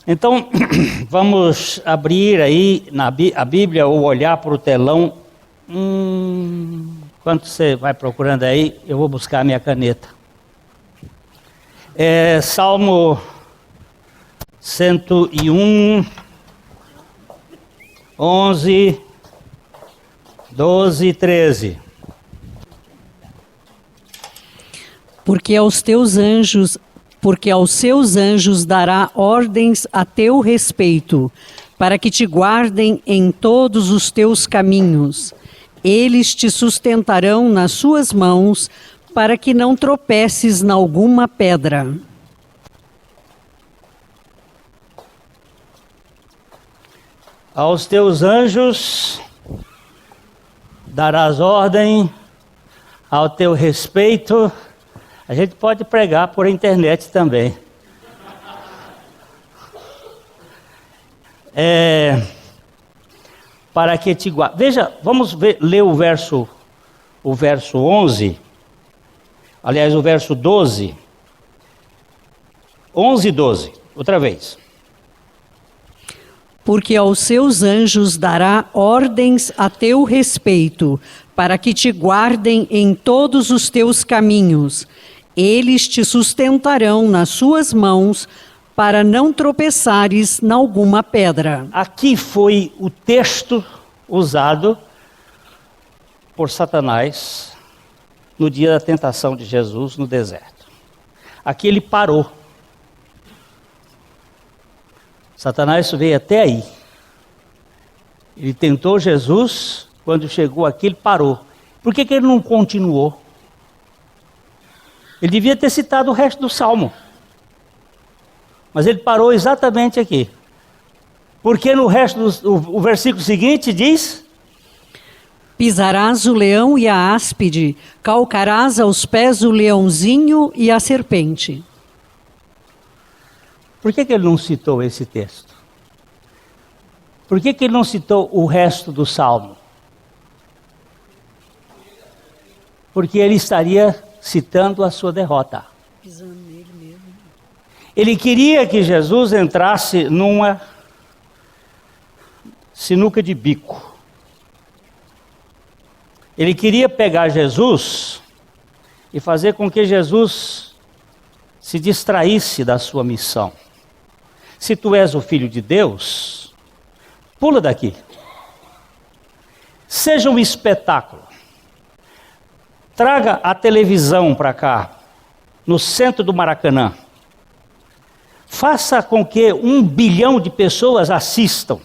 Então, vamos abrir aí a Bíblia ou olhar para o telão. Enquanto você vai procurando aí, eu vou buscar a minha caneta. Salmo 101, 11, 12 e 13. Porque aos seus anjos dará ordens a teu respeito, para que te guardem em todos os teus caminhos. Eles te sustentarão nas suas mãos, para que não tropeces em alguma pedra. Aos teus anjos darás ordem ao teu respeito. A gente pode pregar por internet também. Para que te guarde. Veja, vamos ler o verso 11. Aliás, o verso 12. 11 e 12. Outra vez. Porque aos seus anjos dará ordens a teu respeito, para que te guardem em todos os teus caminhos. Eles te sustentarão nas suas mãos, para não tropeçares em alguma pedra. Aqui foi o texto usado por Satanás no dia da tentação de Jesus no deserto. Aqui ele parou. Satanás veio até aí. Ele tentou Jesus, quando chegou aqui ele parou. Por que ele não continuou? Ele devia ter citado o resto do Salmo. Mas ele parou exatamente aqui. Porque no resto o versículo seguinte diz: pisarás o leão e a áspide, calcarás aos pés o leãozinho e a serpente. Por que ele não citou esse texto? Por que ele não citou o resto do Salmo? Porque ele estaria citando a sua derrota. Pisando nele mesmo. Ele queria que Jesus entrasse numa sinuca de bico. Ele queria pegar Jesus e fazer com que Jesus se distraísse da sua missão. Se tu és o Filho de Deus, pula daqui. Seja um espetáculo. Traga a televisão para cá, no centro do Maracanã. Faça com que 1 bilhão de pessoas assistam.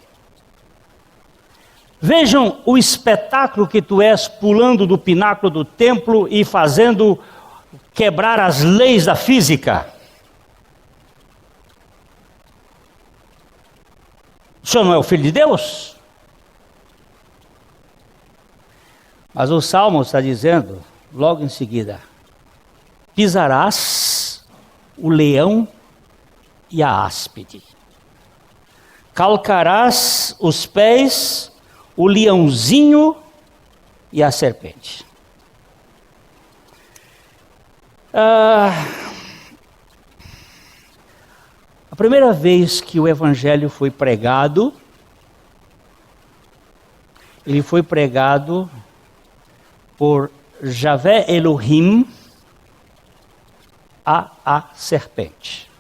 Vejam o espetáculo que tu és pulando do pináculo do templo e fazendo quebrar as leis da física. O senhor não é o Filho de Deus? Mas o Salmo está dizendo, logo em seguida: pisarás o leão e a áspide, calcarás os pés o leãozinho e a serpente. A primeira vez que o evangelho foi pregado, ele foi pregado por Javé Elohim a serpente.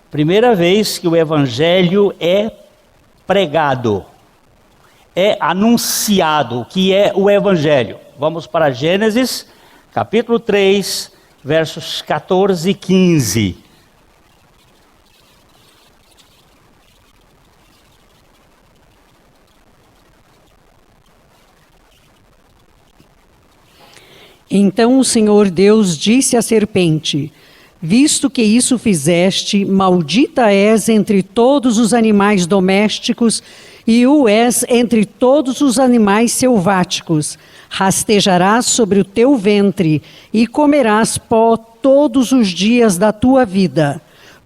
Primeira vez que o evangelho é pregado, é anunciado, o que é o evangelho. Vamos para Gênesis, capítulo 3, versos 14 e 15. Então o Senhor Deus disse à serpente: visto que isso fizeste, maldita és entre todos os animais domésticos e o és entre todos os animais selváticos. Rastejarás sobre o teu ventre e comerás pó todos os dias da tua vida.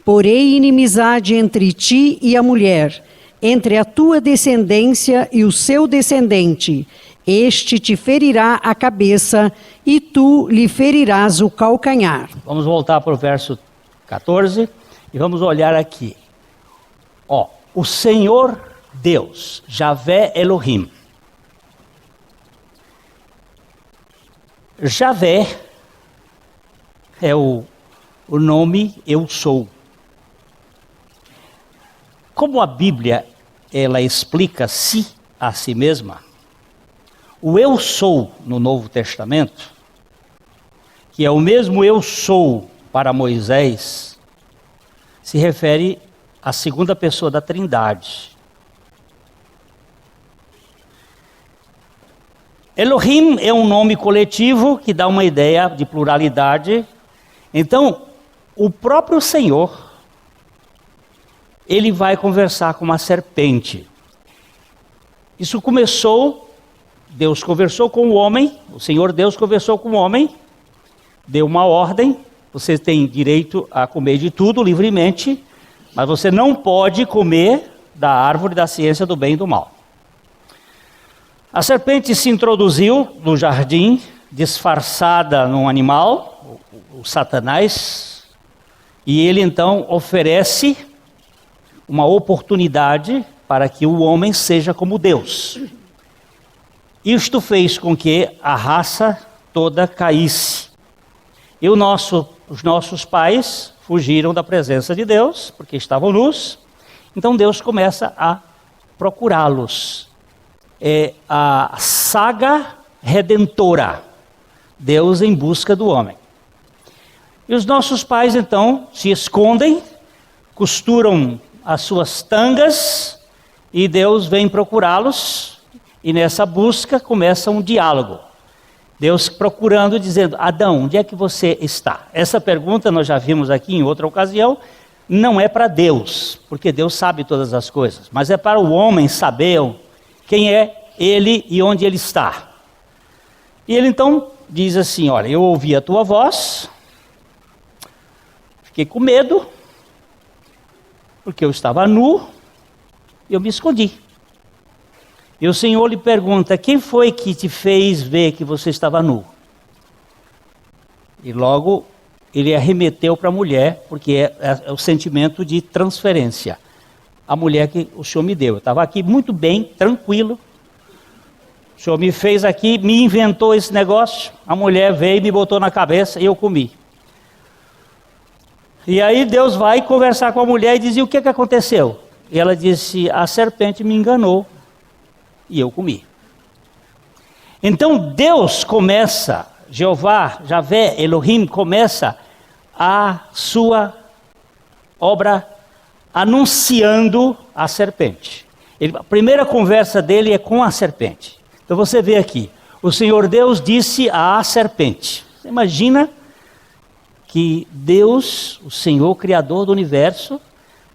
Porém inimizade entre ti e a mulher, entre a tua descendência e o seu descendente. Este te ferirá a cabeça e tu lhe ferirás o calcanhar. Vamos voltar para o verso 14. E vamos olhar aqui. Ó, o Senhor Deus, Javé Elohim. Javé é o nome eu sou. Como a Bíblia, ela explica-se a si mesma, o eu sou no Novo Testamento, que é o mesmo eu sou para Moisés, se refere à segunda pessoa da Trindade. Elohim é um nome coletivo que dá uma ideia de pluralidade. Então, o próprio Senhor, ele vai conversar com uma serpente. Isso começou, Deus conversou com o homem, o Senhor Deus conversou com o homem, deu uma ordem, você tem direito a comer de tudo livremente, mas você não pode comer da árvore da ciência do bem e do mal. A serpente se introduziu no jardim, disfarçada num animal, o Satanás, e ele então oferece uma oportunidade para que o homem seja como Deus. Isto fez com que a raça toda caísse. E os nossos pais fugiram da presença de Deus, porque estavam nus. Então Deus começa a procurá-los. É a saga redentora, Deus em busca do homem. E os nossos pais então se escondem, costuram as suas tangas e Deus vem procurá-los, e nessa busca começa um diálogo. Deus procurando, dizendo: Adão, onde é que você está? Essa pergunta nós já vimos aqui em outra ocasião, não é para Deus, porque Deus sabe todas as coisas, mas é para o homem saber quem é ele e onde ele está. E ele então diz assim: olha, eu ouvi a tua voz, fiquei com medo, porque eu estava nu, e eu me escondi. E o Senhor lhe pergunta: quem foi que te fez ver que você estava nu? E logo ele arremeteu para a mulher, porque é o sentimento de transferência. A mulher que o Senhor me deu. Eu estava aqui muito bem, tranquilo. O Senhor me fez aqui, me inventou esse negócio. A mulher veio e me botou na cabeça e eu comi. E aí Deus vai conversar com a mulher e diz: e o que aconteceu? E ela disse: a serpente me enganou e eu comi. Então Deus começa, Jeová, Javé, Elohim, começa a sua obra anunciando a serpente. A primeira conversa dele é com a serpente. Então você vê aqui, o Senhor Deus disse à serpente. Você imagina que Deus, o Senhor Criador do universo,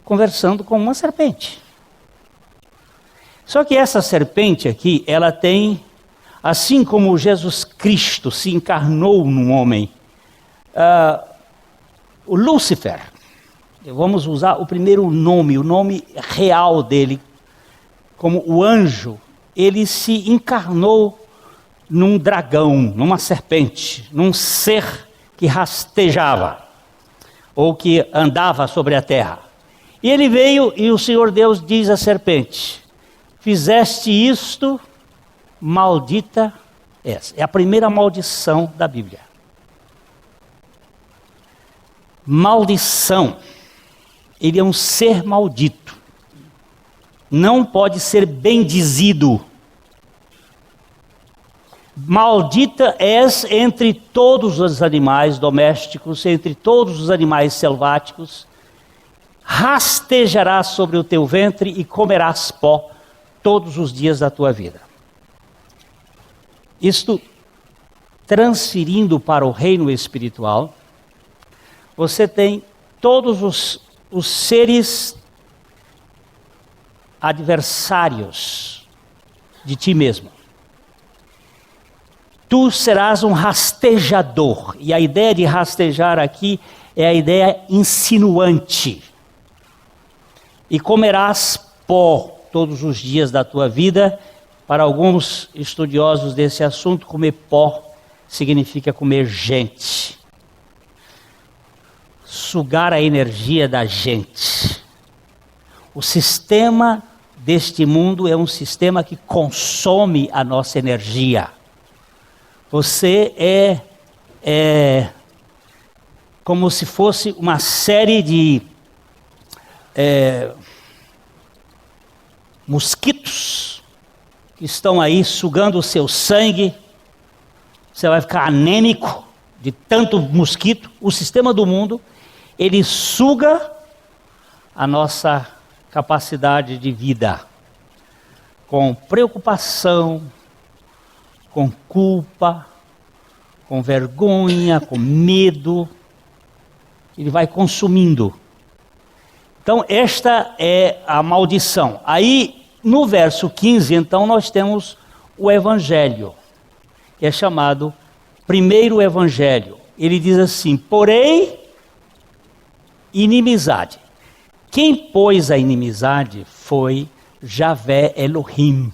conversando com uma serpente. Só que essa serpente aqui, ela tem, assim como Jesus Cristo se encarnou num homem, o Lúcifer, vamos usar o primeiro nome, o nome real dele, como o anjo, ele se encarnou num dragão, numa serpente, num ser que rastejava, ou que andava sobre a terra. E ele veio e o Senhor Deus diz à serpente: fizeste isto, maldita és. É a primeira maldição da Bíblia. Maldição. Ele é um ser maldito. Não pode ser bendizido. Maldita és entre todos os animais domésticos, entre todos os animais selváticos. Rastejarás sobre o teu ventre e comerás pó todos os dias da tua vida. Isto, transferindo para o reino espiritual, você tem todos os seres adversários de ti mesmo. Tu serás um rastejador. E a ideia de rastejar aqui é a ideia insinuante. E comerás pó todos os dias da tua vida. Para alguns estudiosos desse assunto, comer pó significa comer gente. sugar a energia da gente. O sistema deste mundo é um sistema que consome a nossa energia. Você é como se fosse uma série de mosquitos que estão aí sugando o seu sangue. Você vai ficar anêmico de tanto mosquito. O sistema do mundo, ele suga a nossa capacidade de vida, com preocupação, com culpa, com vergonha, com medo. Ele vai consumindo. Então, esta é a maldição. Aí, no verso 15, então, nós temos o Evangelho, que é chamado primeiro Evangelho. Ele diz assim: porém, inimizade. Quem pôs a inimizade foi Javé Elohim.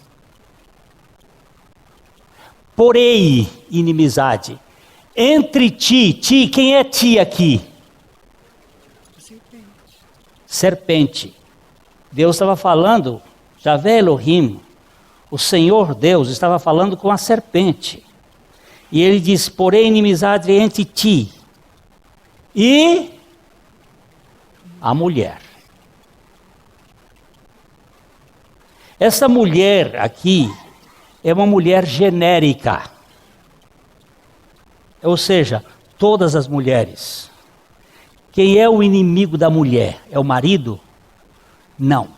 Porém, inimizade. Entre ti, quem é ti aqui? Serpente. Deus estava falando, Javé Elohim, o Senhor Deus estava falando com a serpente. E ele diz: porém, inimizade entre ti e a mulher. Essa mulher aqui é uma mulher genérica. Ou seja, todas as mulheres. Quem é o inimigo da mulher? É o marido? Não.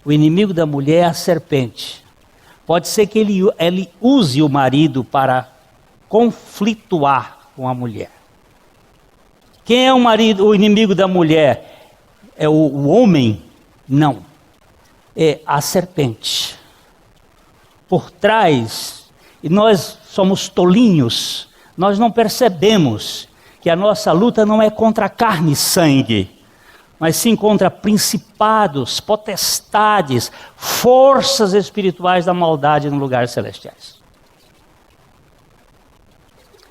O inimigo da mulher é a serpente. Pode ser que ele use o marido para conflituar com a mulher. Quem é o inimigo da mulher? É o homem? Não. É a serpente. Por trás, e nós somos tolinhos, nós não percebemos que a nossa luta não é contra carne e sangue, mas sim contra principados, potestades, forças espirituais da maldade nos lugares celestiais.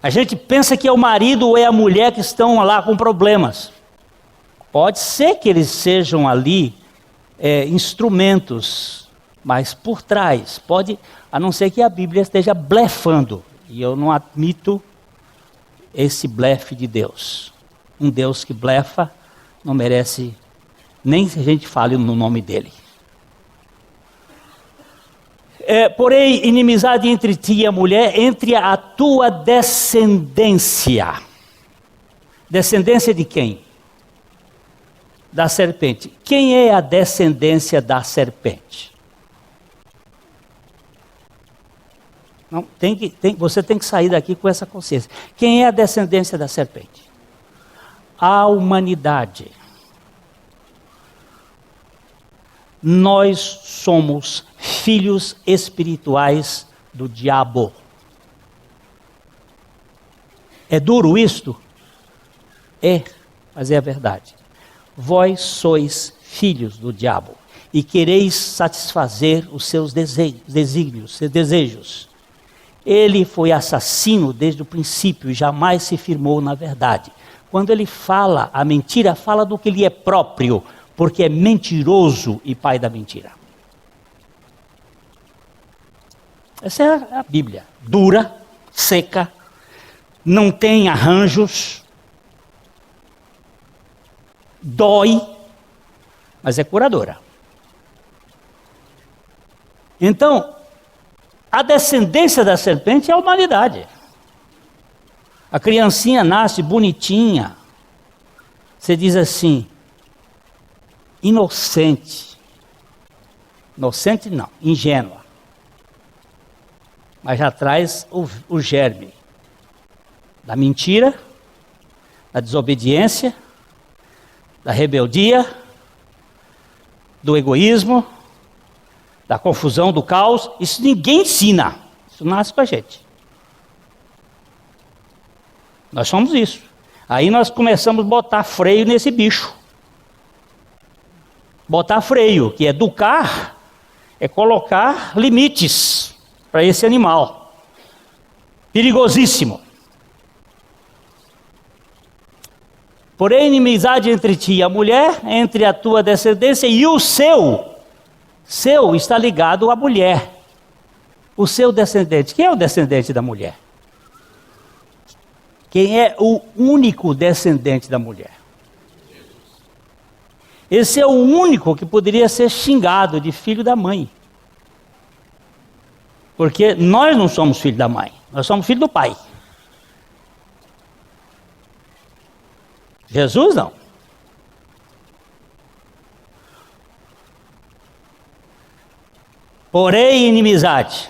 A gente pensa que é o marido ou é a mulher que estão lá com problemas. Pode ser que eles sejam ali instrumentos, mas por trás, pode, a não ser que a Bíblia esteja blefando, e eu não admito esse blefe de Deus. Um Deus que blefa não merece nem que a gente fale no nome dele. Porém, inimizade entre ti e a mulher, entre a tua descendência. Descendência de quem? Da serpente. Quem é a descendência da serpente? Não, você tem que sair daqui com essa consciência. Quem é a descendência da serpente? A humanidade. Nós somos filhos espirituais do diabo. É duro isto? É, mas é a verdade. Vós sois filhos do diabo e quereis satisfazer os seus desígnios, seus desejos. Ele foi assassino desde o princípio e jamais se firmou na verdade. Quando ele fala a mentira, fala do que lhe é próprio, porque é mentiroso e pai da mentira. Essa é a Bíblia. Dura, seca, não tem arranjos, dói, mas é curadora. Então, a descendência da serpente é a humanidade. A criancinha nasce bonitinha. Você diz assim, inocente. Inocente não, ingênua. Mas já traz o germe da mentira, da desobediência, da rebeldia, do egoísmo, da confusão, do caos. Isso ninguém ensina. Isso nasce com a gente. Nós somos isso. Aí nós começamos a botar freio nesse bicho. Botar freio, que educar, é colocar limites para esse animal. Perigosíssimo. Porém, inimizade entre ti e a mulher, entre a tua descendência e o seu. Seu está ligado à mulher. O seu descendente. Quem é o descendente da mulher? Quem é o único descendente da mulher? Esse é o único que poderia ser xingado de filho da mãe. Porque nós não somos filho da mãe, nós somos filho do pai. Jesus não. Porém, inimizade.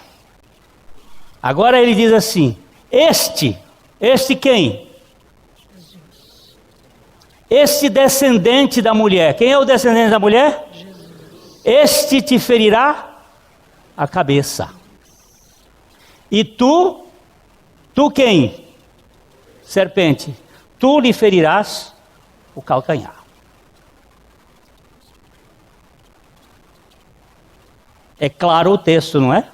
Agora ele diz assim: este quem? Este descendente da mulher. Quem é o descendente da mulher? Jesus. Este te ferirá a cabeça. E tu quem? Serpente. Tu lhe ferirás o calcanhar. É claro o texto, não é?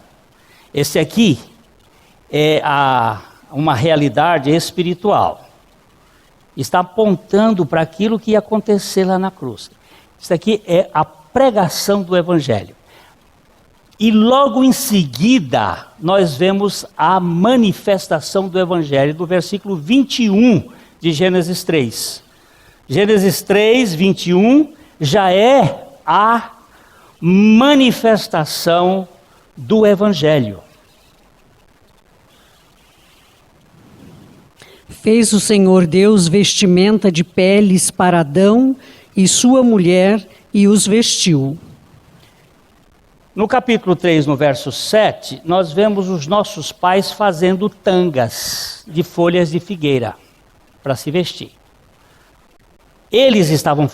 Esse aqui é uma realidade espiritual. Está apontando para aquilo que ia acontecer lá na cruz. Isso aqui é a pregação do Evangelho. E logo em seguida, nós vemos a manifestação do Evangelho, do versículo 21 de Gênesis 3. Gênesis 3, 21, já é a manifestação do Evangelho. Fez o Senhor Deus vestimenta de peles para Adão e sua mulher e os vestiu. No capítulo 3, no verso 7, nós vemos os nossos pais fazendo tangas de folhas de figueira para se vestir. Eles estavam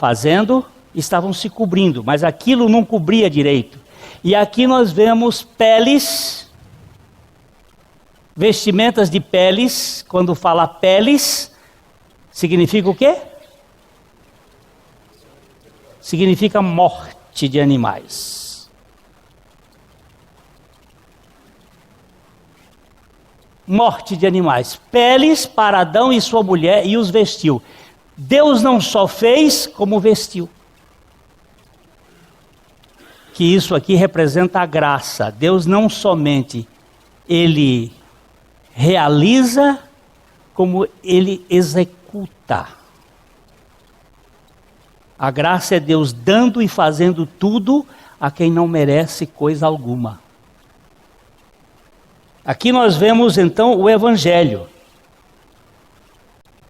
se cobrindo, mas aquilo não cobria direito. E aqui nós vemos peles, vestimentas de peles. Quando fala peles, significa o quê? Significa morte de animais. Morte de animais. Peles para Adão e sua mulher e os vestiu. Deus não só fez, como vestiu. Que isso aqui representa a graça. Deus não somente Ele realiza, como Ele executa. A graça é Deus dando e fazendo tudo a quem não merece coisa alguma. Aqui nós vemos então o Evangelho.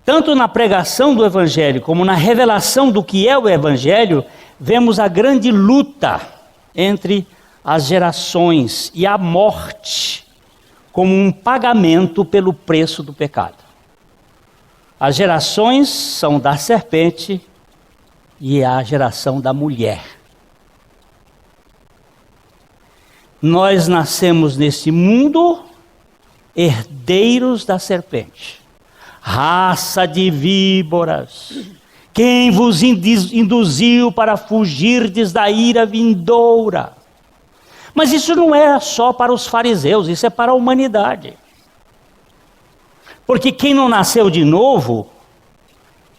Tanto na pregação do Evangelho como na revelação do que é o Evangelho, vemos a grande luta entre as gerações e a morte como um pagamento pelo preço do pecado. As gerações são da serpente e a geração da mulher. Nós nascemos nesse mundo herdeiros da serpente. Raça de víboras, quem vos induziu para fugirdes da ira vindoura? Mas isso não é só para os fariseus, isso é para a humanidade. Porque quem não nasceu de novo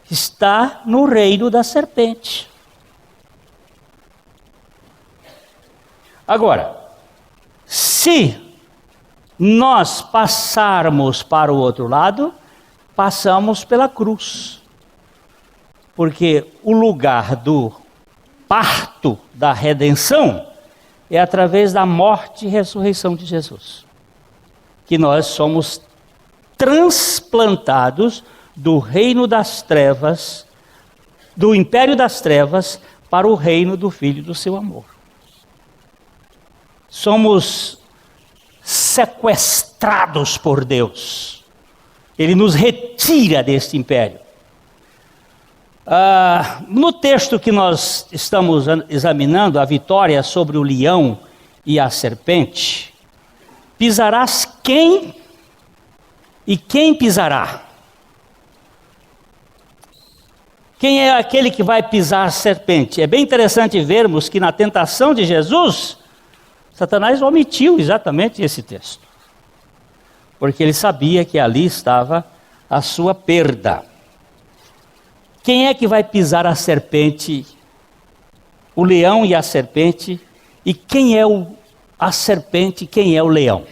está no reino da serpente. Agora, se nós passarmos para o outro lado, passamos pela cruz. Porque o lugar do parto da redenção é através da morte e ressurreição de Jesus. Que nós somos transplantados do reino das trevas, do império das trevas, para o reino do Filho do seu amor. Somos sequestrados por Deus. Ele nos retira deste império. No texto que nós estamos examinando, a vitória sobre o leão e a serpente, pisarás quem e quem pisará? Quem é aquele que vai pisar a serpente? É bem interessante vermos que na tentação de Jesus, Satanás omitiu exatamente esse texto, porque ele sabia que ali estava a sua perda. Quem é que vai pisar a serpente? O leão e a serpente. E quem é a serpente, quem é o leão?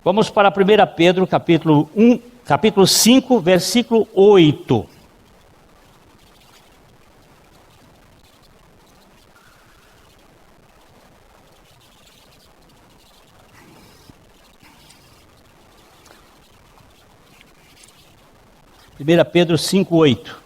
Vamos para 1 Pedro, capítulo 5, versículo 8. Pedro 5, 8.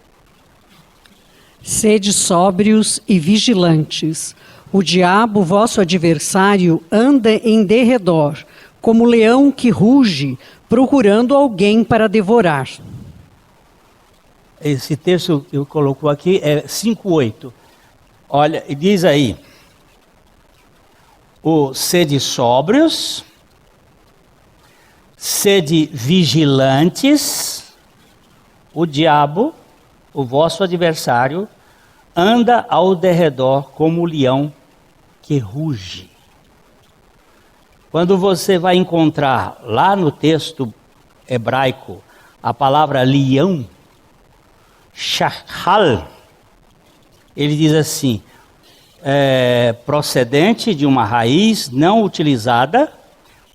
Sede sóbrios e vigilantes. O diabo, vosso adversário, anda em derredor, como leão que ruge, procurando alguém para devorar. Esse texto que eu colocou aqui é 5:8. Olha, e diz aí: sede sóbrios, sede vigilantes. O diabo, o vosso adversário, anda ao derredor como o leão que ruge. Quando você vai encontrar lá no texto hebraico a palavra leão, shachal, ele diz assim, procedente de uma raiz não utilizada,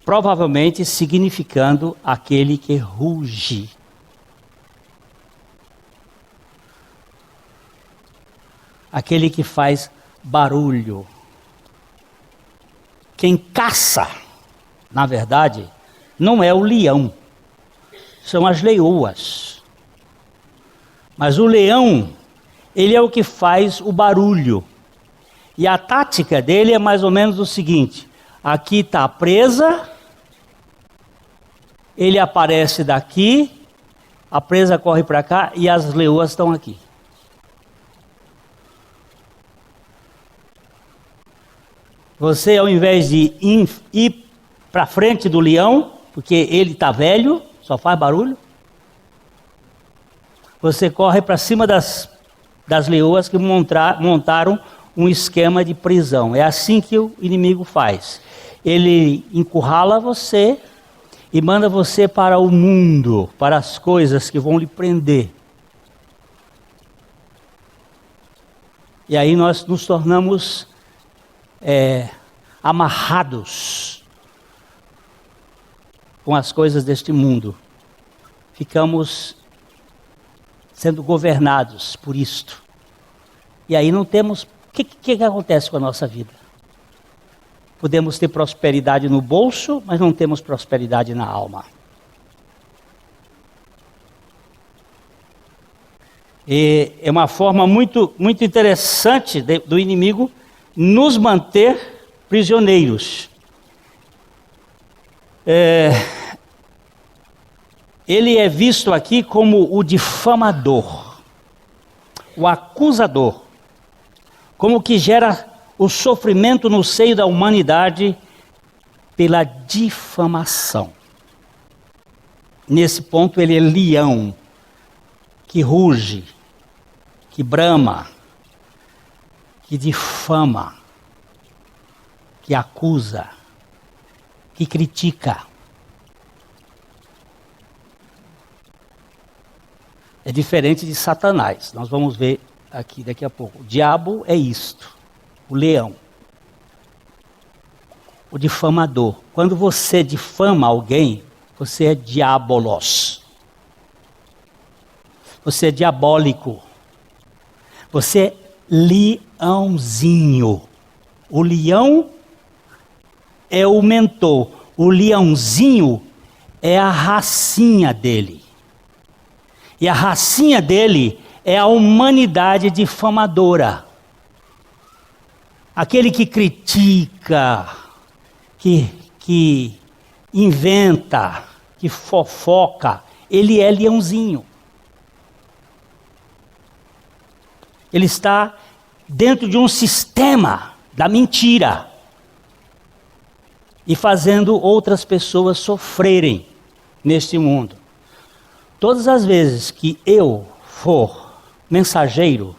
provavelmente significando aquele que ruge. Aquele que faz barulho. Quem caça, na verdade, não é o leão, são as leoas. Mas o leão, ele é o que faz o barulho. E a tática dele é mais ou menos o seguinte: aqui está a presa, ele aparece daqui, a presa corre para cá e as leoas estão aqui. Você, ao invés de ir para frente do leão, porque ele está velho, só faz barulho, você corre para cima das leoas que montaram um esquema de prisão. É assim que o inimigo faz. Ele encurrala você e manda você para o mundo, para as coisas que vão lhe prender. E aí nós nos tornamos amarrados com as coisas deste mundo. Ficamos sendo governados por isto. E aí não temos... O que acontece com a nossa vida? Podemos ter prosperidade no bolso, mas não temos prosperidade na alma. E é uma forma muito, muito interessante do inimigo nos manter prisioneiros. Ele é visto aqui como o difamador, o acusador, como que gera o sofrimento no seio da humanidade pela difamação. Nesse ponto ele é leão, que ruge, que brama, que difama, que acusa, que critica. É diferente de Satanás. Nós vamos ver aqui daqui a pouco. O diabo é isto, o leão, o difamador. Quando você difama alguém, você é diabolos. Você é diabólico. Você é leãozinho. O leão é o mentor. O leãozinho é a racinha dele. E a racinha dele é a humanidade difamadora. Aquele que critica, que inventa, que fofoca, ele é leãozinho. Ele está dentro de um sistema da mentira e fazendo outras pessoas sofrerem neste mundo. Todas as vezes que eu for mensageiro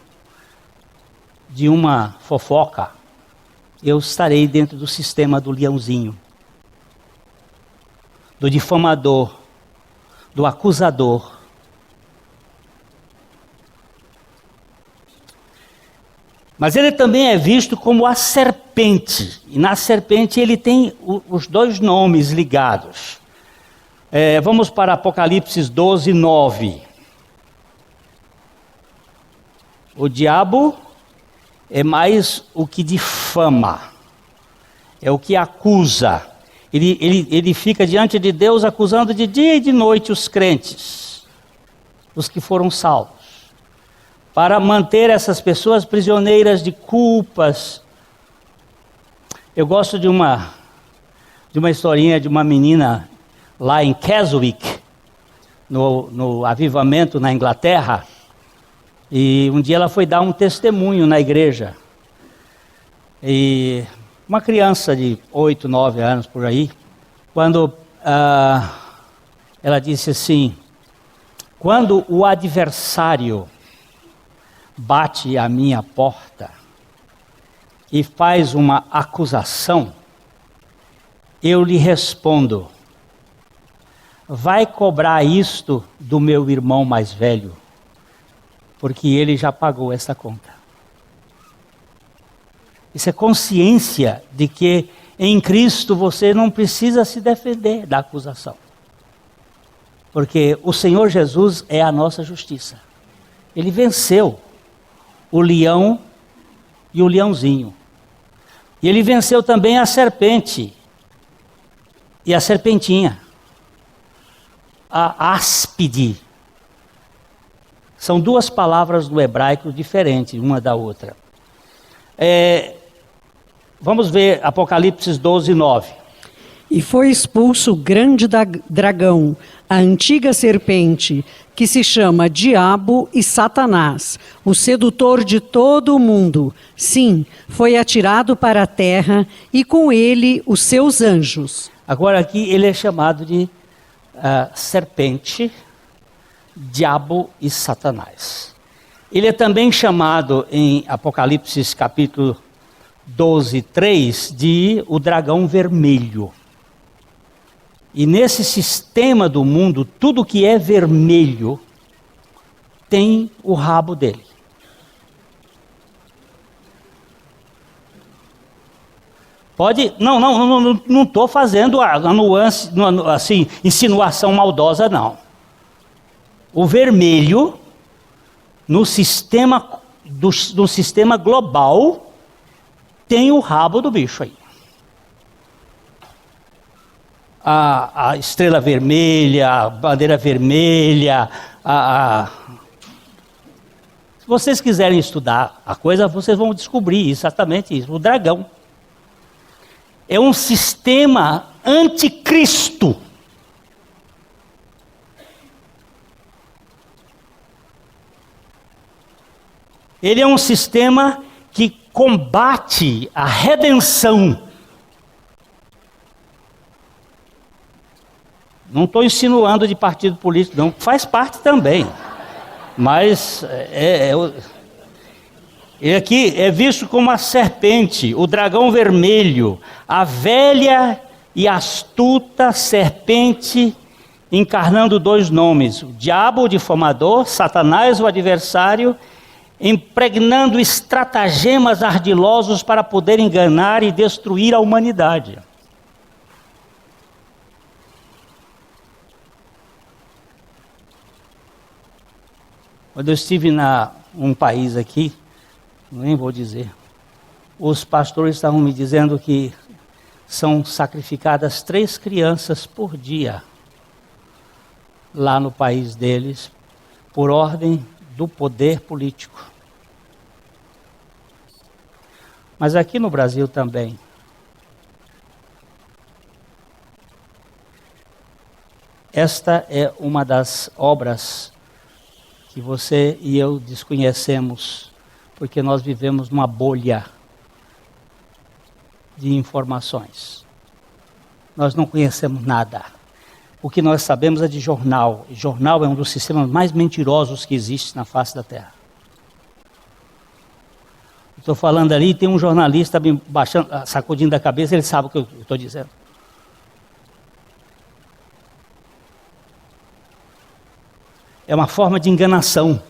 de uma fofoca, eu estarei dentro do sistema do leãozinho, do difamador, do acusador. Mas ele também é visto como a serpente. E na serpente ele tem os dois nomes ligados. Vamos para Apocalipse 12, 9. O diabo é mais o que difama, é o que acusa. Ele fica diante de Deus acusando de dia e de noite os crentes, os que foram salvos, para manter essas pessoas prisioneiras de culpas. Eu gosto de uma historinha de uma menina lá em Keswick, no avivamento na Inglaterra, e um dia ela foi dar um testemunho na igreja, e uma criança de 8, 9 anos por aí, quando ela disse assim: quando o adversário bate à minha porta e faz uma acusação, eu lhe respondo: vai cobrar isto do meu irmão mais velho, porque ele já pagou essa conta. Isso é consciência de que em Cristo você não precisa se defender da acusação, porque o Senhor Jesus é a nossa justiça. Ele venceu o leão e o leãozinho, e ele venceu também a serpente e a serpentinha, a áspide. São duas palavras do hebraico diferentes uma da outra. Vamos ver Apocalipse 12, 9. E foi expulso o grande dragão, a antiga serpente, que se chama Diabo e Satanás, o sedutor de todo o mundo. Sim, foi atirado para a terra e com ele os seus anjos. Agora aqui ele é chamado de serpente, Diabo e Satanás. Ele é também chamado em Apocalipse capítulo 12, 3, de o dragão vermelho. E nesse sistema do mundo, tudo que é vermelho tem o rabo dele. Pode, não estou fazendo a nuance, assim, insinuação maldosa, não. O vermelho, no sistema global, tem o rabo do bicho aí. A estrela vermelha, a bandeira vermelha, Se vocês quiserem estudar a coisa, vocês vão descobrir exatamente isso. O dragão é um sistema anticristo. Ele é um sistema que combate a redenção. Não estou insinuando de partido político, não. Faz parte também. Mas ele aqui é visto como a serpente, o dragão vermelho, a velha e astuta serpente, encarnando dois nomes: o diabo, o difamador, Satanás, o adversário, impregnando estratagemas ardilosos para poder enganar e destruir a humanidade. Quando eu estive um país aqui, nem vou dizer, os pastores estavam me dizendo que são sacrificadas 3 crianças por dia lá no país deles, por ordem do poder político. Mas aqui no Brasil também. Esta é uma das obras que você e eu desconhecemos, porque nós vivemos numa bolha de informações. Nós não conhecemos nada. O que nós sabemos é de jornal. E jornal é um dos sistemas mais mentirosos que existe na face da Terra. Estou falando ali, tem um jornalista me sacudindo a cabeça, ele sabe o que eu estou dizendo. É uma forma de enganação.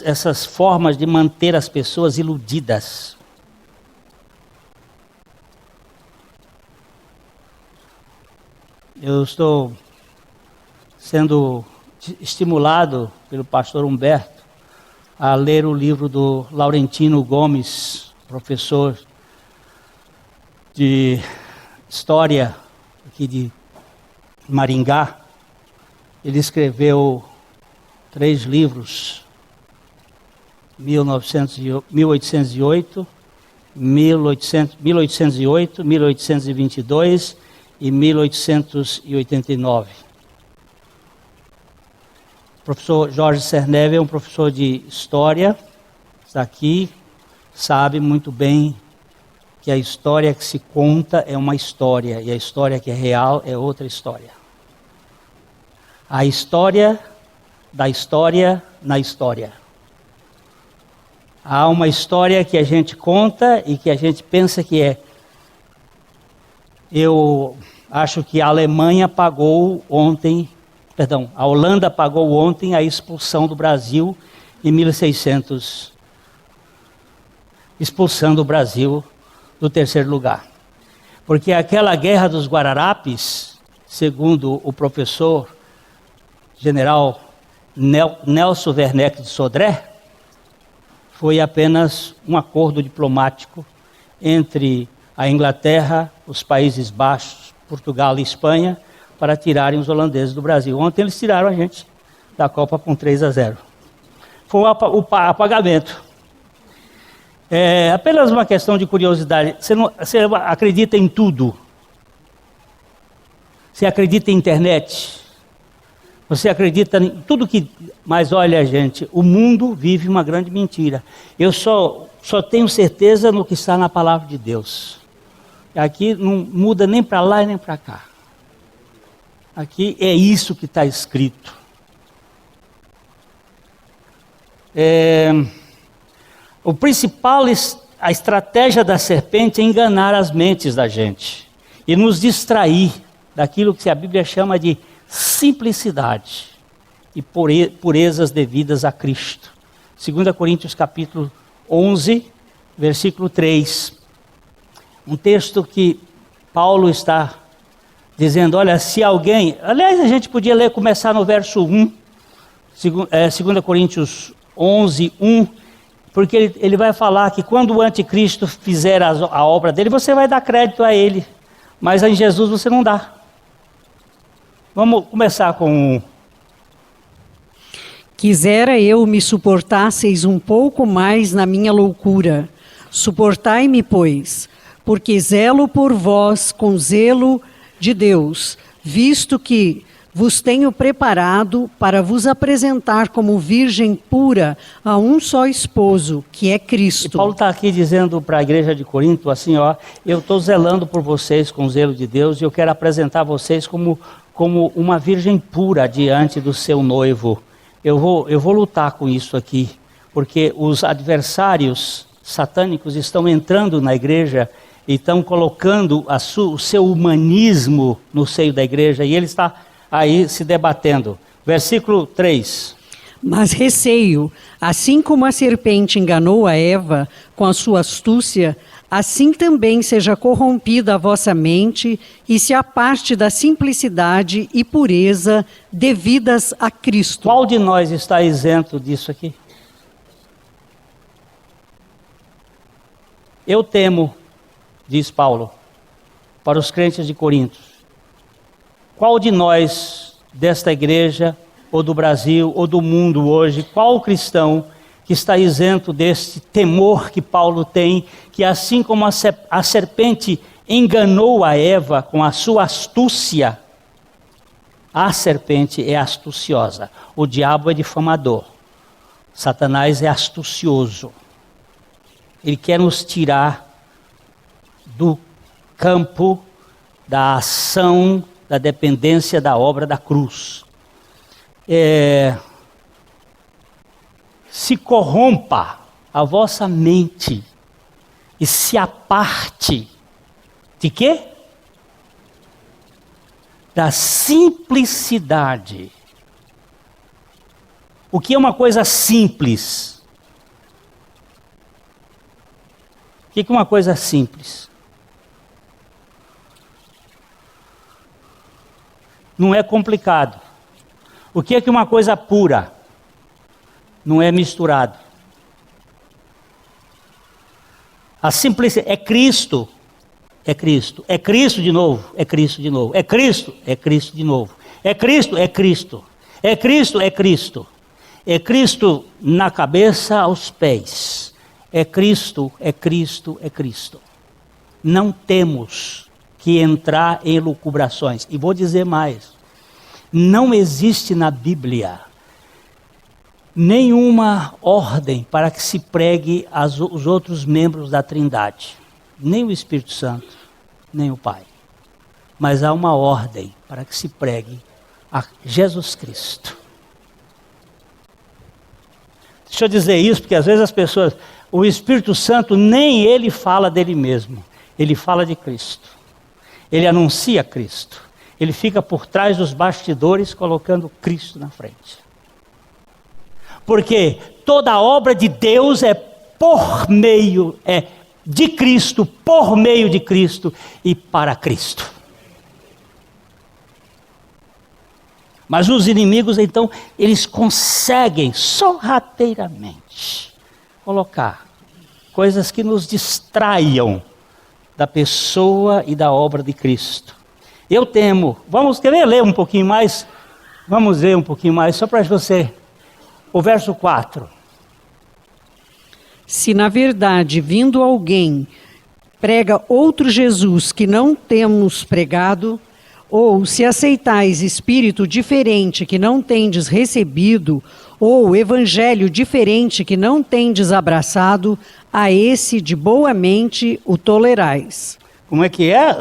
essas formas de manter as pessoas iludidas. Eu estou sendo estimulado pelo pastor Humberto a ler o livro do Laurentino Gomes, professor de História aqui de Maringá. Ele escreveu 3 livros, 1808, 1822 e 1889. O professor Jorge Cerneve é um professor de História, está aqui, sabe muito bem que a história que se conta é uma história, e a história que é real é outra história. A história da história na história. Há uma história que a gente conta e que a gente pensa que é. Eu acho que a Alemanha pagou ontem, a Holanda pagou ontem a expulsão do Brasil em 1600, expulsando o Brasil do 3º lugar. Porque aquela guerra dos Guararapes, segundo o professor general Nelson Werneck de Sodré, foi apenas um acordo diplomático entre a Inglaterra, os Países Baixos, Portugal e Espanha, para tirarem os holandeses do Brasil. Ontem eles tiraram a gente da Copa com 3-0. Foi o apagamento. É apenas uma questão de curiosidade. Você acredita em tudo? Você acredita em internet? Você acredita em tudo que... Mas olha, gente, o mundo vive uma grande mentira. Eu só tenho certeza no que está na palavra de Deus. Aqui não muda nem para lá e nem para cá. Aqui é isso que está escrito. O principal, a estratégia da serpente é enganar as mentes da gente e nos distrair daquilo que a Bíblia chama de simplicidade e purezas devidas a Cristo. 2 Coríntios capítulo 11, versículo 3. Um texto que Paulo está dizendo, olha, se alguém... Aliás, a gente podia começar no verso 1, 2 Coríntios 11, 1, porque ele vai falar que quando o anticristo fizer a obra dele, você vai dar crédito a ele, mas em Jesus você não dá. Vamos começar com... Quisera eu me suportasseis um pouco mais na minha loucura. Suportai-me, pois, porque zelo por vós com zelo de Deus, visto que vos tenho preparado para vos apresentar como virgem pura a um só esposo, que é Cristo. E Paulo está aqui dizendo para a igreja de Corinto assim, ó, eu estou zelando por vocês com zelo de Deus e eu quero apresentar vocês como uma virgem pura diante do seu noivo. Eu vou lutar com isso aqui, porque os adversários satânicos estão entrando na igreja e estão colocando o seu humanismo no seio da igreja, e ele está aí se debatendo. Versículo 3. Mas receio, assim como a serpente enganou a Eva com a sua astúcia, assim também seja corrompida a vossa mente e se aparte da simplicidade e pureza devidas a Cristo. Qual de nós está isento disso aqui? Eu temo, diz Paulo, para os crentes de Corinto. Qual de nós, desta igreja, ou do Brasil, ou do mundo hoje, qual cristão que está isento deste temor que Paulo tem, que assim como a serpente enganou a Eva com a sua astúcia, a serpente é astuciosa, o diabo é difamador, Satanás é astucioso. Ele quer nos tirar do campo da ação, da dependência da obra da cruz. Se corrompa a vossa mente e se aparte de quê? da simplicidade. O que é uma coisa simples? O que é uma coisa simples? Não é complicado. O que é uma coisa pura? Não é misturado. A simplicidade é Cristo. É Cristo. É Cristo de novo. É Cristo de novo. É Cristo. É Cristo de novo. É Cristo. É Cristo. É Cristo. É Cristo. É Cristo na cabeça aos pés. É Cristo. É Cristo. É Cristo. Não temos que entrar em lucubrações. E vou dizer mais. Não existe na Bíblia nenhuma ordem para que se pregue os outros membros da Trindade. Nem o Espírito Santo, nem o Pai. Mas há uma ordem para que se pregue a Jesus Cristo. Deixa eu dizer isso, porque às vezes as pessoas... O Espírito Santo nem ele fala dele mesmo. Ele fala de Cristo. Ele anuncia Cristo. Ele fica por trás dos bastidores colocando Cristo na frente. Porque toda a obra de Deus é por meio, de Cristo, por meio de Cristo e para Cristo. Mas os inimigos, então, eles conseguem sorrateiramente colocar coisas que nos distraiam da pessoa e da obra de Cristo. Eu temo, querer ler um pouquinho mais? Vamos ler um pouquinho mais, só para você. O verso 4. Se na verdade, vindo alguém, prega outro Jesus que não temos pregado, ou se aceitais espírito diferente que não tendes recebido, ou evangelho diferente que não tendes abraçado, a esse de boa mente o tolerais. Como é que é?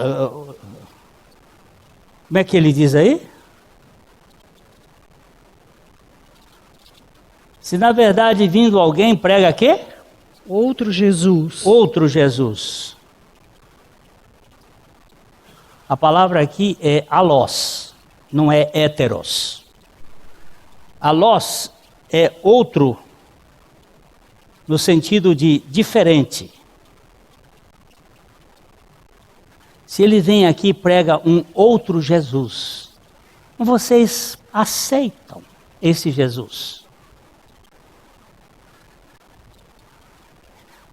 Como é que ele diz aí? Se na verdade vindo alguém prega quê? Outro Jesus. Outro Jesus. A palavra aqui é alós, não é héteros. Alós é outro, no sentido de diferente. Se ele vem aqui e prega um outro Jesus, vocês aceitam esse Jesus?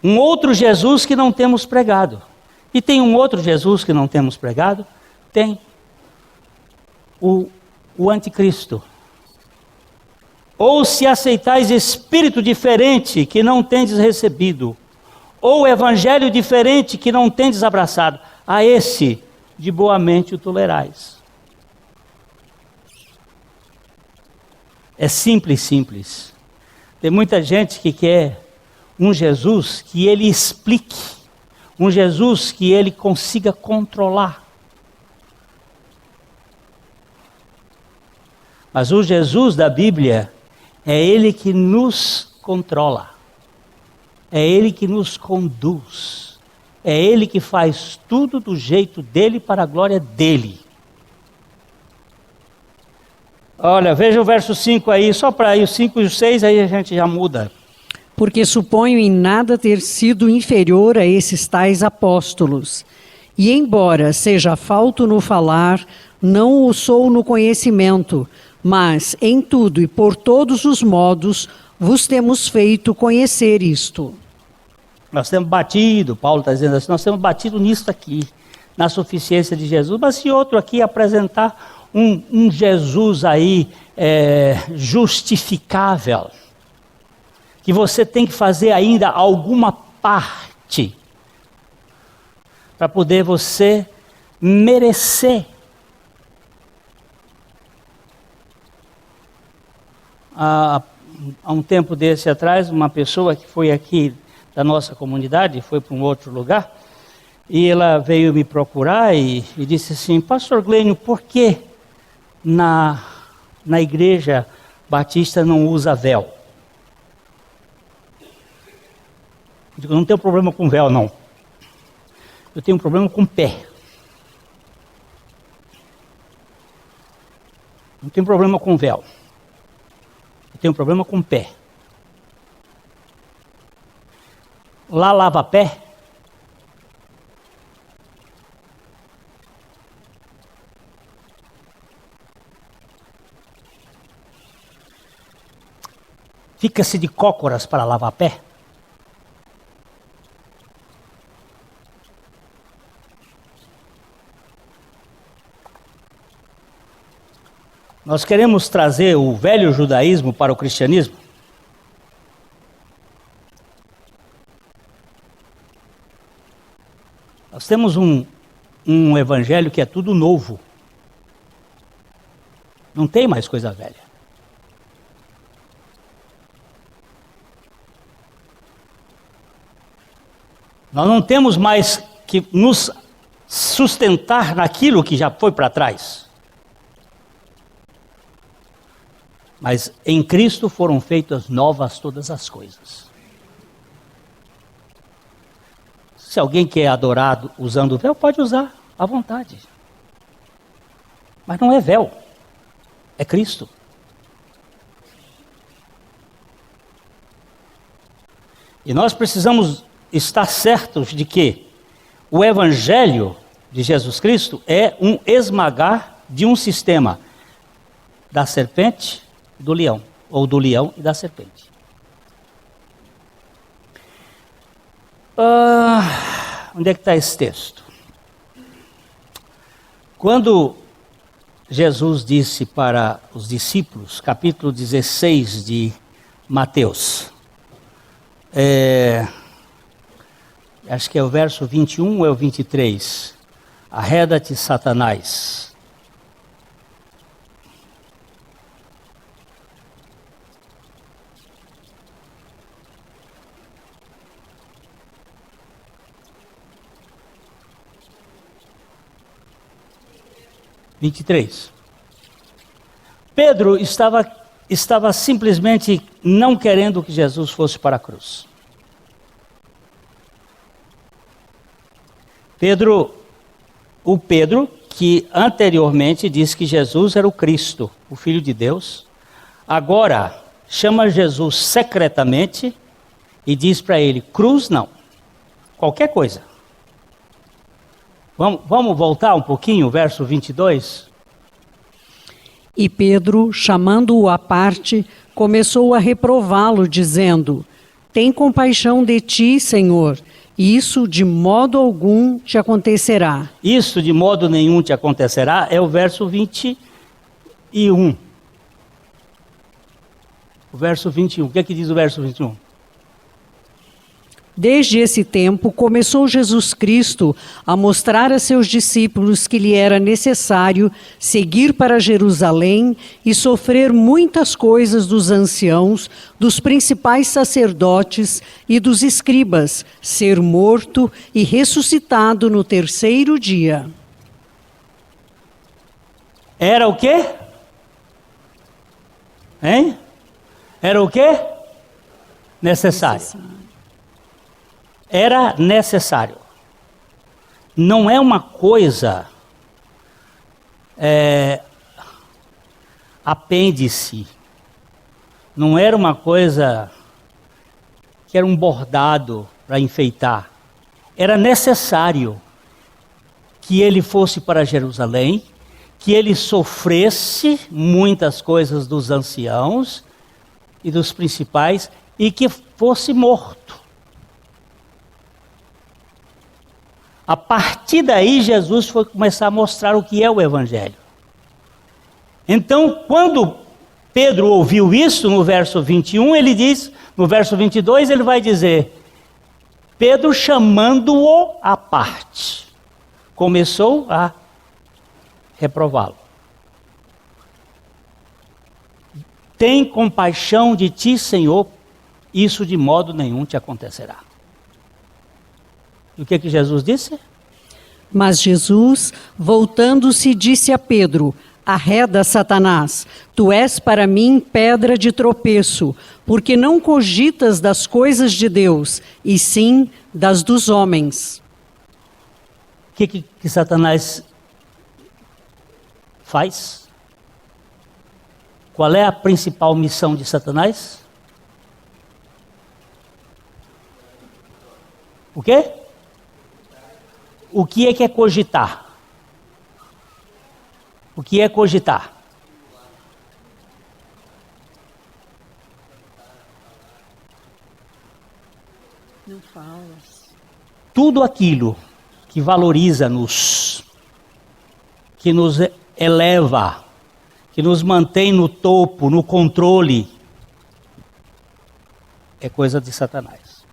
Um outro Jesus que não temos pregado. E tem um outro Jesus que não temos pregado? Tem. O anticristo. Ou se aceitais espírito diferente que não tendes recebido, ou evangelho diferente que não tendes abraçado, a esse de boa mente o tolerais. É simples, simples. Tem muita gente que quer um Jesus que ele explique, um Jesus que ele consiga controlar. Mas o Jesus da Bíblia é ele que nos controla, é ele que nos conduz, é ele que faz tudo do jeito dele para a glória dele. Olha, veja o verso 5 aí, só para aí, o 5 e o 6 aí a gente já muda. Porque suponho em nada ter sido inferior a esses tais apóstolos. E embora seja falto no falar, não o sou no conhecimento, mas em tudo e por todos os modos vos temos feito conhecer isto. Nós temos batido, Paulo está dizendo assim, nós temos batido nisso aqui, na suficiência de Jesus, mas se outro aqui apresentar um Jesus aí justificável, que você tem que fazer ainda alguma parte para poder você merecer há um tempo desse atrás, uma pessoa que foi aqui da nossa comunidade, foi para um outro lugar, e ela veio me procurar e disse assim, pastor Glênio, por que na igreja batista não usa véu? Eu digo, não tenho problema com véu, não. Eu tenho um problema com pé. Não tenho problema com véu. Eu tenho problema com pé. Lá lava pé? Fica-se de cócoras para lavar pé? Nós queremos trazer o velho judaísmo para o cristianismo? Nós temos um evangelho que é tudo novo. Não tem mais coisa velha. Nós não temos mais que nos sustentar naquilo que já foi para trás. Mas em Cristo foram feitas novas todas as coisas. Se alguém quer adorar usando véu, pode usar à vontade. Mas não é véu, é Cristo. E nós precisamos estar certos de que o Evangelho de Jesus Cristo é um esmagar de um sistema da serpente e do leão, ou do leão e da serpente. Onde é que está esse texto? Quando Jesus disse para os discípulos, capítulo 16 de Mateus, acho que é o verso 21 ou é o 23, arreda-te, Satanás. Pedro estava simplesmente não querendo que Jesus fosse para a cruz. O Pedro, que anteriormente disse que Jesus era o Cristo, o Filho de Deus, agora chama Jesus secretamente e diz para ele, cruz não, qualquer coisa. Vamos voltar um pouquinho, o verso 22? E Pedro, chamando-o à parte, começou a reprová-lo, dizendo, tem compaixão de ti, Senhor, e isso de modo algum te acontecerá. Isso de modo nenhum te acontecerá é o verso 21. O verso 21, o que é que diz o verso 21? Desde esse tempo, começou Jesus Cristo a mostrar a seus discípulos que lhe era necessário seguir para Jerusalém e sofrer muitas coisas dos anciãos, dos principais sacerdotes e dos escribas, ser morto e ressuscitado no terceiro dia. Era o quê? Hein? Era o quê? Necessário. Era necessário. Não é uma coisa apêndice. Não era uma coisa que era um bordado para enfeitar. Era necessário que ele fosse para Jerusalém, que ele sofresse muitas coisas dos anciãos e dos principais e que fosse morto. A partir daí, Jesus foi começar a mostrar o que é o Evangelho. Então, quando Pedro ouviu isso, no verso 21, ele diz, no verso 22, ele vai dizer, Pedro chamando-o à parte, começou a reprová-lo. Tem compaixão de ti, Senhor, isso de modo nenhum te acontecerá. E o que Jesus disse? Mas Jesus, voltando-se, disse a Pedro, arreda, Satanás, tu és para mim pedra de tropeço, porque não cogitas das coisas de Deus, e sim das dos homens. O que Satanás faz? Qual é a principal missão de Satanás? O quê? O que é cogitar? O que é cogitar? Não falas. Tudo aquilo que valoriza-nos, que nos eleva, que nos mantém no topo, no controle, é coisa de Satanás.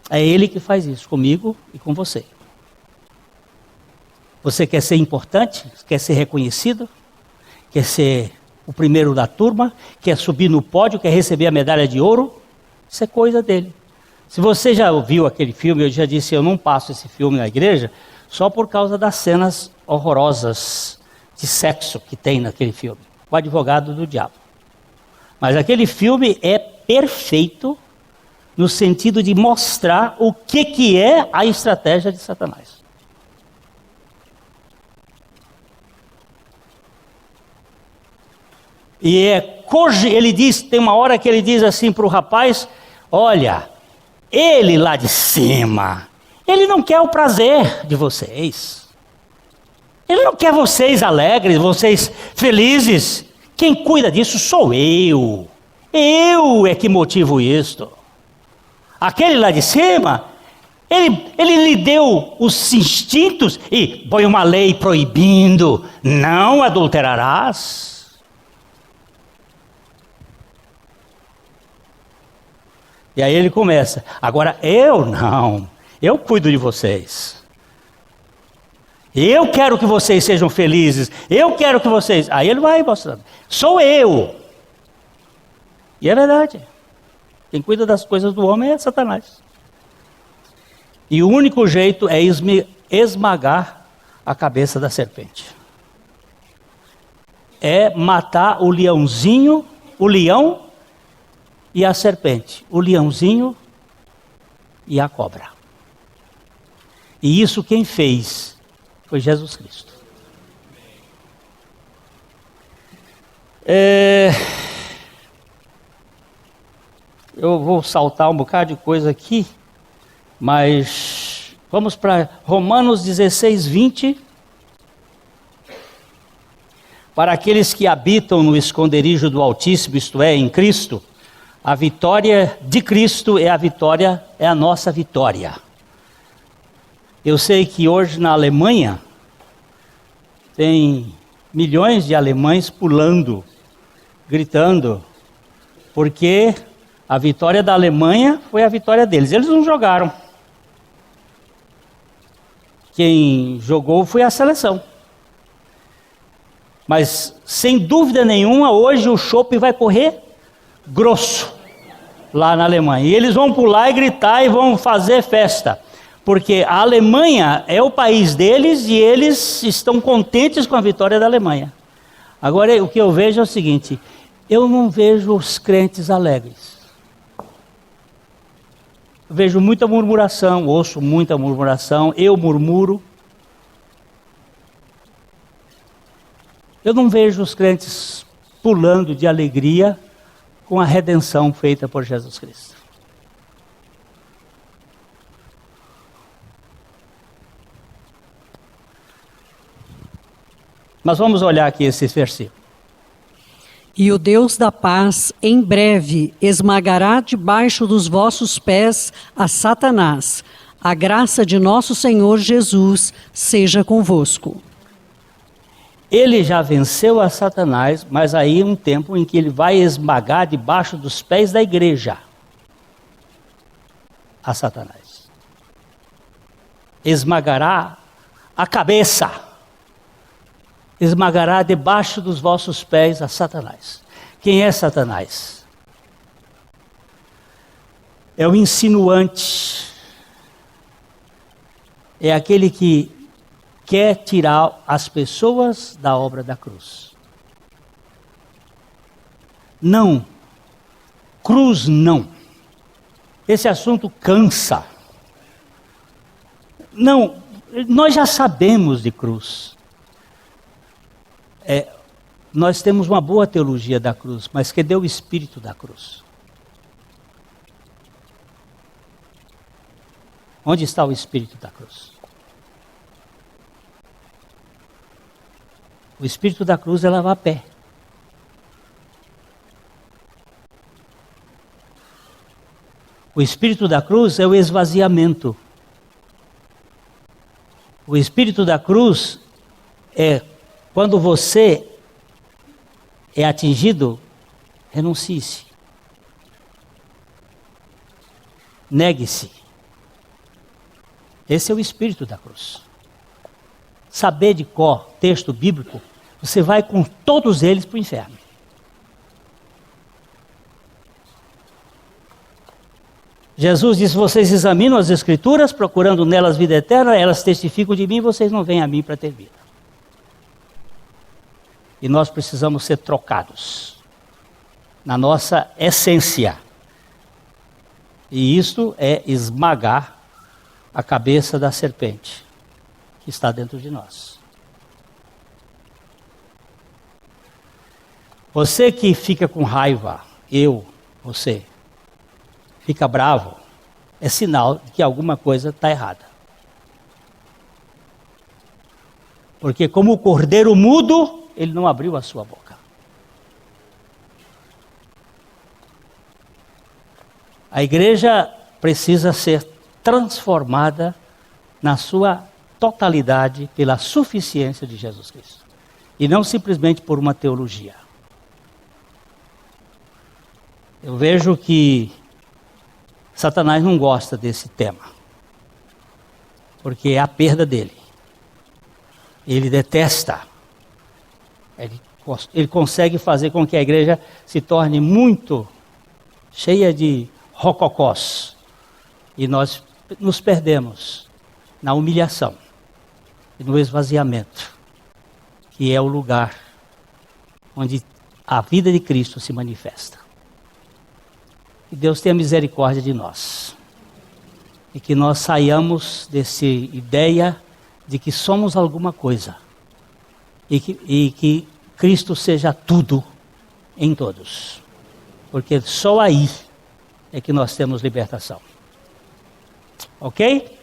É ele que faz isso comigo e com você. Você quer ser importante? Quer ser reconhecido? Quer ser o primeiro da turma? Quer subir no pódio? Quer receber a medalha de ouro? Isso é coisa dele. Se você já viu aquele filme, eu já disse, eu não passo esse filme na igreja, só por causa das cenas horrorosas de sexo que tem naquele filme. O advogado do diabo. Mas aquele filme é perfeito no sentido de mostrar o que é a estratégia de Satanás. E ele diz, tem uma hora que ele diz assim para o rapaz, olha, ele lá de cima, ele não quer o prazer de vocês. Ele não quer vocês alegres, vocês felizes. Quem cuida disso sou eu. Eu é que motivo isto. Aquele lá de cima, ele lhe deu os instintos e põe uma lei proibindo, não adulterarás. E aí ele começa, agora eu não, eu cuido de vocês. Eu quero que vocês sejam felizes, eu quero que vocês... Aí ele vai mostrando, sou eu. E é verdade. Quem cuida das coisas do homem é Satanás. E o único jeito é esmagar a cabeça da serpente. É matar o leãozinho, o leão e a serpente. O leãozinho e a cobra. E isso quem fez foi Jesus Cristo. Eu vou saltar um bocado de coisa aqui, mas vamos para Romanos 16, 20. Para aqueles que habitam no esconderijo do Altíssimo, isto é, em Cristo, a vitória de Cristo é a nossa vitória. Eu sei que hoje na Alemanha tem milhões de alemães pulando, gritando, porque a vitória da Alemanha foi a vitória deles. Eles não jogaram. Quem jogou foi a seleção. Mas, sem dúvida nenhuma, hoje o chopp vai correr grosso lá na Alemanha. E eles vão pular e gritar e vão fazer festa. Porque a Alemanha é o país deles e eles estão contentes com a vitória da Alemanha. Agora, o que eu vejo é o seguinte, eu não vejo os crentes alegres. Eu vejo muita murmuração, ouço muita murmuração, eu murmuro. Eu não vejo os crentes pulando de alegria com a redenção feita por Jesus Cristo. Mas vamos olhar aqui esse versículo. E o Deus da paz, em breve, esmagará debaixo dos vossos pés a Satanás. A graça de nosso Senhor Jesus seja convosco. Ele já venceu a Satanás, mas aí um tempo em que ele vai esmagar debaixo dos pés da igreja a Satanás. Esmagará a cabeça. Esmagará debaixo dos vossos pés a Satanás. Quem é Satanás? É o insinuante. É aquele que quer tirar as pessoas da obra da cruz. Não. Cruz não. Esse assunto cansa. Não, nós já sabemos de cruz. Nós temos uma boa teologia da cruz, mas cadê o espírito da cruz? Onde está o espírito da cruz? O espírito da cruz é lavar a pé. O espírito da cruz é o esvaziamento. O espírito da cruz é quando você é atingido, renuncie-se. Negue-se. Esse é o espírito da cruz. Saber de cor texto bíblico, você vai com todos eles para o inferno. Jesus disse: vocês examinam as Escrituras, procurando nelas vida eterna, elas testificam de mim, vocês não vêm a mim para ter vida. E nós precisamos ser trocados na nossa essência. E isto é esmagar a cabeça da serpente que está dentro de nós. Você que fica com raiva, você, fica bravo, é sinal de que alguma coisa está errada. Porque como o cordeiro mudo, ele não abriu a sua boca. A igreja precisa ser transformada na sua totalidade pela suficiência de Jesus Cristo. E não simplesmente por uma teologia. Eu vejo que Satanás não gosta desse tema, porque é a perda dele. Ele detesta. Ele consegue fazer com que a igreja se torne muito cheia de rococós. E nós nos perdemos na humilhação e no esvaziamento, que é o lugar onde a vida de Cristo se manifesta. Que Deus tenha misericórdia de nós. E que nós saiamos dessa ideia de que somos alguma coisa. E que Cristo seja tudo em todos. Porque só aí é que nós temos libertação. Ok?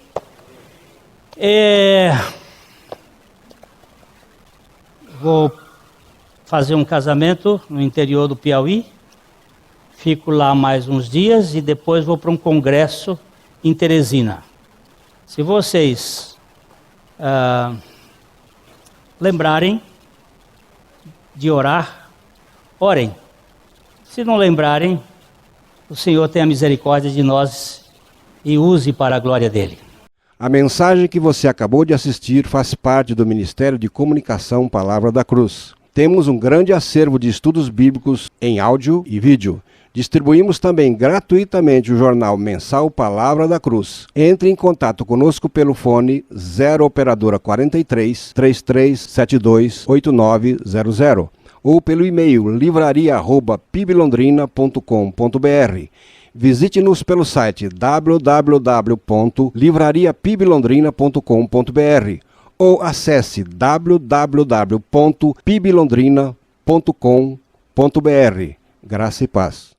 Vou fazer um casamento no interior do Piauí. Fico lá mais uns dias e depois vou para um congresso em Teresina. Se vocês lembrarem de orar, orem. Se não lembrarem, o Senhor tenha misericórdia de nós e use para a glória dele. A mensagem que você acabou de assistir faz parte do Ministério de Comunicação Palavra da Cruz. Temos um grande acervo de estudos bíblicos em áudio e vídeo. Distribuímos também gratuitamente o jornal mensal Palavra da Cruz. Entre em contato conosco pelo fone 0 operadora 43 3372 8900 ou pelo e-mail livraria@piblondrina.com.br. Visite-nos pelo site www.livrariapiblondrina.com.br ou acesse www.piblondrina.com.br. Graça e paz.